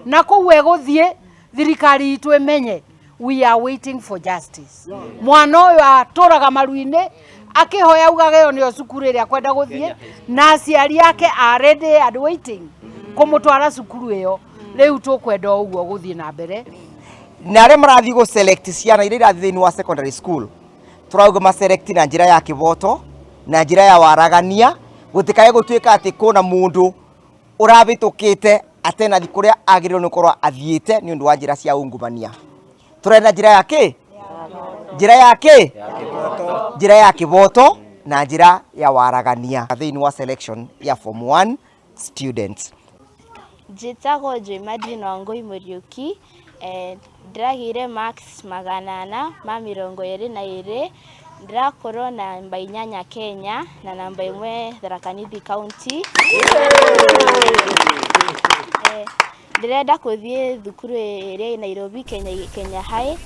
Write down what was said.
na kuwe guthie thirikari itu emenye we are waiting for justice. Mwana uyu aturaga maruine akihoya ugageo ni cukuru iria kwenda guthie na aciari yake are ready and waiting kumutwara cukuru iyo. Riu tukwenda uguo guthie na mbere. Na aria marathi go select ciana iria irathi thiini wa secondary school turauga ma select na njira ya kivoto na njira ya waragania gutikae gutuika ati kuna mundu urabitukite atena thikuria agiriro ni korwa athiete ni undu wa njira cia ungumania. Turenda njira yake njira yake njira ya kivoto na njira ya waragania thiini wa selection ya form 1 students. Jitagwo Joimadi na Ngoi Muriuki ndiragire marks 822 ndirakorwo na namba 8 Kenya na namba 1 Tharaka Nithi County. Ndirenda kuthie thukuru iria Nairobi Kenya High.